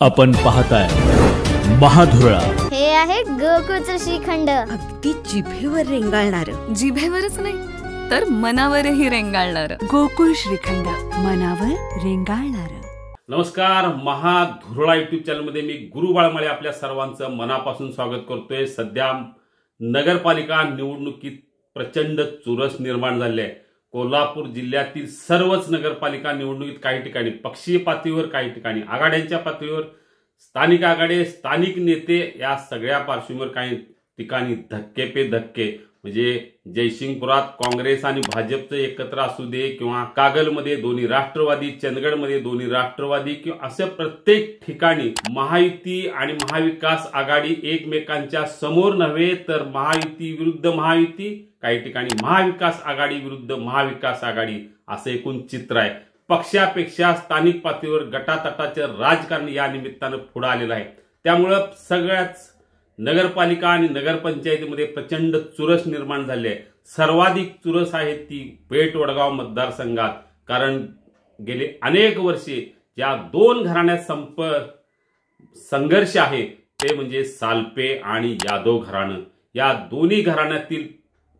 आपण पाहताय महाधुरळा। हे आहे गोकुळचं श्रीखंड, अगदी जिभेवर रेंगाळणार। जिभेवरच नाही तर मनावरही रेंगाळणार गोकुळ श्रीखंड, मनावर रेंगाळणार। नमस्कार, महाधुरळा यूट्यूब चॅनलमध्ये मी गुरु बाळमाळे आपल्या सर्वांचं मनापासून स्वागत करतोय। सध्या नगरपालिका निवडणुकीत प्रचंड चुरस निर्माण झाली आहे। कोल्हापूर जिल्ह्यातील सर्वच नगरपालिका निवडणुकीत काही ठिकाणी पक्षीय पातळीवर, काही ठिकाणी आघाड्यांच्या पातळीवर, स्थानिक आघाडी, स्थानिक नेते या सगळ्या पार्श्वभूमीवर काही ठिकाणी धक्के पे धक्के, म्हणजे जयसिंगपुरात काँग्रेस आणि भाजपचं एकत्र असू दे, किंवा कागलमध्ये दोन्ही राष्ट्रवादी, चंदगडमध्ये दोन्ही राष्ट्रवादी, किंवा असं प्रत्येक ठिकाणी महायुती आणि महाविकास आघाडी एकमेकांच्या समोर नव्हे तर महायुती विरुद्ध महायुती, काही ठिकाणी महाविकास आघाडी विरुद्ध महाविकास आघाडी असं एकूण चित्र आहे। पक्षापेक्षा स्थानिक पातळीवर गटातटाचं राजकारण या निमित्तानं पुढे आलेलं आहे। त्यामुळे सगळ्याच नगरपालिका आणि नगरपंचायतीमध्ये प्रचंड चुरस निर्माण झाली आहे। सर्वाधिक चुरस आहे ती पेठ वडगाव मतदारसंघात, कारण गेले अनेक वर्षे ज्या दोन घराण्यात संघर्ष आहे ते म्हणजे सालपे आणि यादव घराणं। या दोन्ही घराण्यातील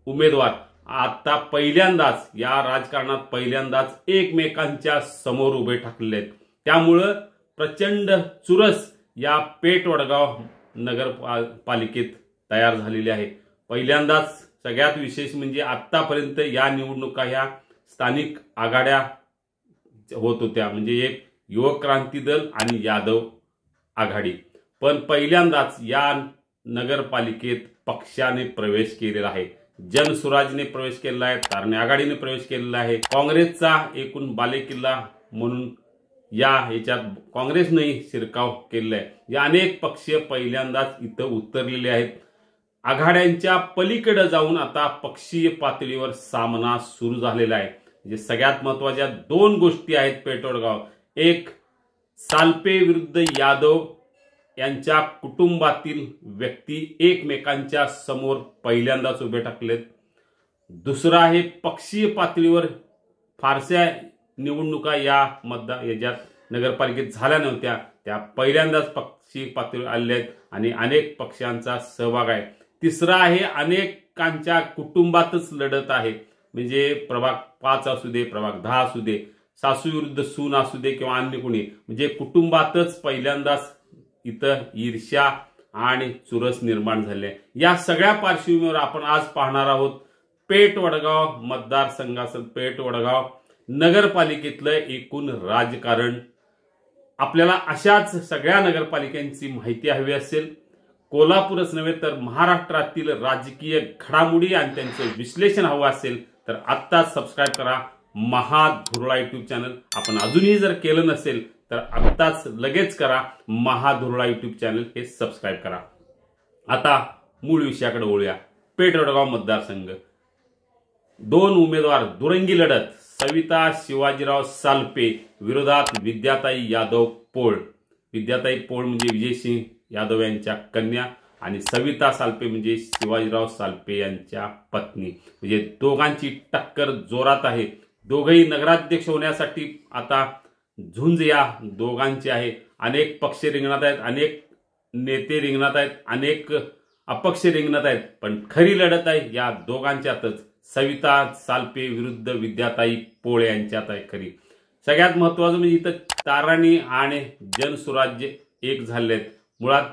उमेदवार आता पहिल्यांदाच या राजकारणात पहिल्यांदाच एकमेकांच्या समोर उभे ठाकलेले आहेत। त्यामुळे प्रचंड चुरस या पेठ वडगाव नगरपालिकेत तयार झालेली आहे। पहिल्यांदाच सगळ्यात विशेष म्हणजे आतापर्यंत या निवडणुका ह्या स्थानिक आघाड्या होत होत्या, म्हणजे एक युवक क्रांती दल आणि यादव आघाडी, पण पहिल्यांदाच या नगरपालिकेत पक्षाने प्रवेश केलेला आहे। जनसुराजने प्रवेश केलेला आहे, तारणे आघाडीने प्रवेश केलेला आहे। काँग्रेसचा एकूण बालेकिल्ला म्हणून याच्यात काँग्रेसनेही शिरकाव केलेला आहे। या अनेक पक्ष पहिल्यांदाच इथं उतरलेले आहेत। आघाड्यांच्या पलीकडे जाऊन आता पक्षीय पातळीवर सामना सुरू झालेला आहे। म्हणजे सगळ्यात महत्त्वाच्या दोन गोष्टी आहेत पेठ वडगाव, एक सालपे विरुद्ध यादव यांच्या कुटुंबातील व्यक्ती एकमेकांच्या समोर पहिल्यांदाच उभे ठाकलेत। दुसरा आहे पक्षीय पातळीवर फारशा निवडणुका याच्यात नगरपालिकेत झाल्या नव्हत्या, त्या पहिल्यांदाच पक्षी पातळीवर आलेल्या आहेत आणि अनेक पक्षांचा सहभाग आहे। तिसरा आहे अनेकांच्या कुटुंबातच लढत आहे, म्हणजे प्रभाग 5 असू दे, प्रभाग 10 असू दे, सासू विरुद्ध सून असू दे किंवा अन्य कोणी, म्हणजे कुटुंबातच पहिल्यांदाच इथं ईर्ष्या आणि चुरस निर्माण झाले। या सगळ्या पार्श्वभूमीवर आपण आज पाहणार आहोत पेठ वडगाव मतदारसंघाचं, पेठ वडगाव नगरपालिकेतलं एकूण राजकारण। आपल्याला अशाच सगळ्या नगरपालिकांची माहिती हवी असेल, कोल्हापूरच नव्हे तर महाराष्ट्रातील राजकीय घडामोडी आणि त्यांचं विश्लेषण हवं असेल तर आत्ताच सबस्क्राईब करा महाधुरळा यूट्यूब चॅनल। आपण अजूनही जर केलं नसेल तर आत्ताच लगेच करा, महाधुरळा यूट्यूब चॅनल हे सबस्क्राईब करा। आता मूळ विषयाकडे वळूया। पेठ वडगाव मतदारसंघ, दोन उमेदवार, दुरंगी लढत, सविता शिवाजीराव सालपे विरोधात विद्याताई यादव पोळ। विद्याताई पोळ म्हणजे विजयसिंह यादव यांच्या कन्या आणि सविता सालपे म्हणजे शिवाजीराव सालपे यांच्या पत्नी, म्हणजे दोघांची टक्कर जोरात आहे। दोघेही नगराध्यक्ष होण्यासाठी आता झुंज या दोघांची आहे। अनेक पक्ष रिंगणात आहेत, अनेक नेते रिंगणात आहेत, अनेक अपक्ष रिंगणात आहेत, पण खरी लढत आहे या दोघांच्यातच, सविता सालपे विरुद्ध विद्याताई पोळ यांच्यात आहे खरी। सगळ्यात महत्त्वाचं म्हणजे इथं ताराणी आणि जनसुराज्य एक झाले आहेत। मुळात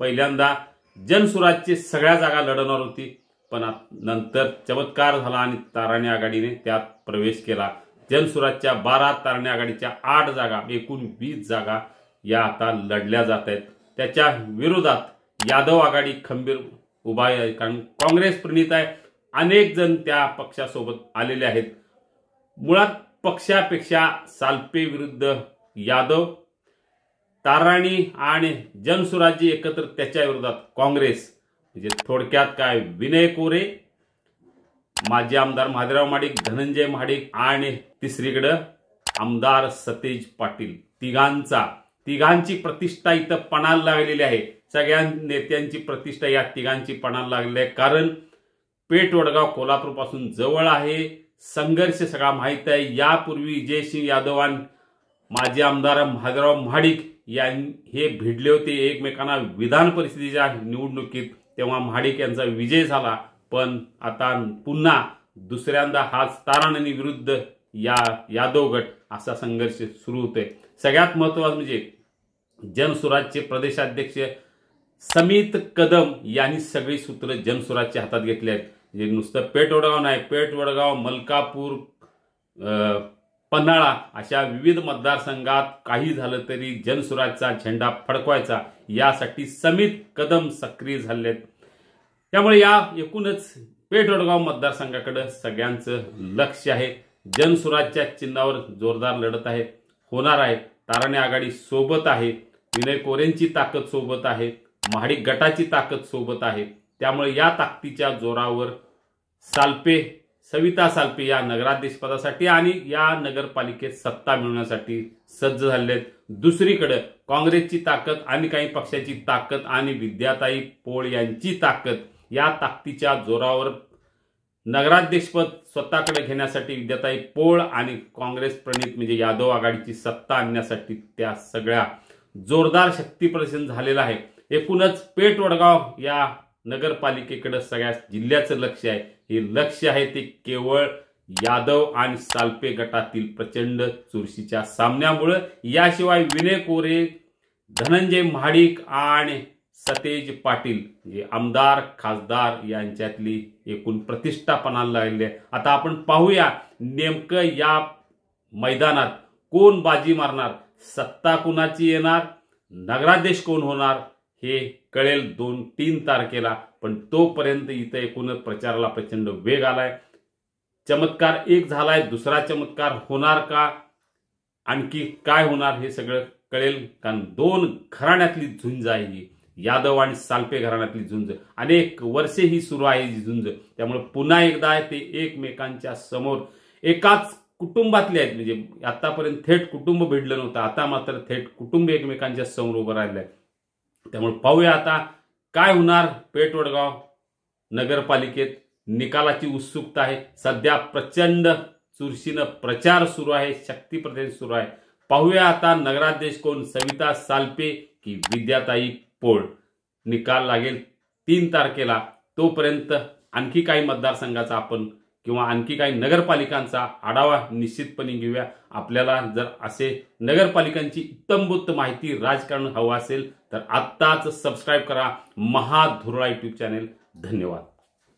पहिल्यांदा जनसुराजची सगळ्या जागा लढवणार होती, पण नंतर चमत्कार झाला आणि ताराणी आघाडीने त्यात प्रवेश केला। जनसुराजच्या 12, तारणी आघाडीच्या 8 जागा, एकूण 20 जागा या आता लढल्या जात आहेत। त्याच्या विरोधात यादव आघाडी खंबीर उभा आहे, कारण काँग्रेस प्रणित आहे, अनेक जण त्या पक्षासोबत आलेले आहेत। मुळात पक्षापेक्षा सालपे विरुद्ध यादव, ताराणी आणि जनसुराज्य एकत्र त्याच्या विरोधात काँग्रेस, म्हणजे थोडक्यात काय, विनय कोरे, माजी आमदार महादेवराव महाडिक, धनंजय महाडिक आणि तिसरीकडे आमदार सतेज पाटील, तिघांची प्रतिष्ठा इथं पणाला लागलेली आहे। सगळ्या नेत्यांची प्रतिष्ठा या तिघांची पणाला लागलेली आहे, कारण पेठ वडगाव कोल्हापूर पासून जवळ आहे, संघर्ष सगळा माहित आहे। यापूर्वी जयसिंह यादव माजी आमदार महादेवराव महाडिक हे भिडले होते एकमेकांना विधान परिषदेच्या निवडणुकीत, तेव्हा महाडिक यांचा विजय झाला. पण आता पुन्हा दुसऱ्यांदा हाच ताराणनी विरुद्ध यादव गट असा संघर्ष सुरू होतोय. सगळ्यात महत्त्वाचं म्हणजे जनसुराजचे प्रदेशाध्यक्ष समित कदम यांनी सगळी सूत्र जनसुराजच्या हातात घेतली आहेत. म्हणजे नुसतं पेठ वडगाव नाही, पेठ वडगाव, मलकापूर, पन्हाळा अशा विविध मतदारसंघात काही झालं तरी जनसुराजचा झेंडा फडकवायचा यासाठी समित कदम सक्रिय झालेत. त्यामुळे या एकूणच पेठ वडगाव मतदारसंघाकडे सगळ्यांचं लक्ष आहे. जनसुराजच्या चिन्हावर जोरदार लढत आहे, होणार आहे. ताराणे आघाडी सोबत आहे, विनय कोरेंची ताकद सोबत आहे, महाडिक गटाची ताकद सोबत आहे. त्यामुळे या ताकदीच्या जोरावर सविता सालपे या नगराध्यक्षपदासाठी आणि या नगरपालिकेत सत्ता मिळवण्यासाठी सज्ज झाले आहेत. दुसरीकडे काँग्रेसची ताकद आणि काही पक्षाची ताकद आणि विद्याताई पोळ यांची ताकद या ताकदीच्या जोरावर नगराध्यक्षपद स्वतःकडे घेण्यासाठी विद्याताई पोळ आणि काँग्रेस प्रणित म्हणजे यादव आघाडीची सत्ता आणण्यासाठी त्या सगळ्या जोरदार शक्तीप्रदर्शन झालेलं आहे. एकूणच पेठ वडगाव या नगरपालिकेकडे सगळ्या जिल्ह्याचं लक्ष आहे. हे लक्ष आहे ते केवळ यादव आणि सालपे गटातील प्रचंड चुरशीच्या सामन्यामुळे. याशिवाय विनय कोरे, धनंजय महाडिक आणि सतेज पाटील म्हणजे आमदार खासदार यांच्यातली एकूण प्रतिष्ठा पणाला लागली आहे. आता आपण पाहूया नेमकं या मैदानात कोण बाजी मारणार, सत्ता कुणाची येणार, नगराध्यक्ष कोण होणार हे कळेल 2-3 तारखेला. पण तोपर्यंत इथं एकूण प्रचाराला प्रचंड वेग आलाय. चमत्कार एक झालाय, दुसरा चमत्कार होणार का, आणखी काय होणार हे सगळं कळेल. कारण 2 घराण्यातली झुंज आहे ही, यादव आणि सालपे घराण्यातली झुंज. अनेक वर्षे ही सुरू आहे ही झुंज. त्यामुळे पुन्हा एकदा ते एकमेकांच्या समोर एकाच कुटुंबातले आहेत. म्हणजे आतापर्यंत थेट कुटुंब भिडलं नव्हतं, आता मात्र थेट कुटुंब एकमेकांच्या समोर उभं राहिलंय. त्यामुळे पाहूया आता काय होणार. पेठ वडगाव नगरपालिकेत निकालाची उत्सुकता आहे. सध्या प्रचंड चुरशीनं प्रचार सुरू आहे, शक्तीप्रदर्शन सुरू आहे. पाहूया आता नगराध्यक्ष कोण, सविता सालपे की विद्याताई पोळ. निकाल लागेल 3 तारखेला. तोपर्यंत आणखी काही मतदारसंघाचा आपण किंवा आणखी काही नगरपालिकांचा आढावा निश्चितपणे घेऊया. आपल्याला जर असे नगरपालिकांची इत्तमभूत माहिती राजकारण हवं असेल तर आत्ताच सबस्क्राईब करा महाधुरळा यूट्यूब चॅनेल. धन्यवाद.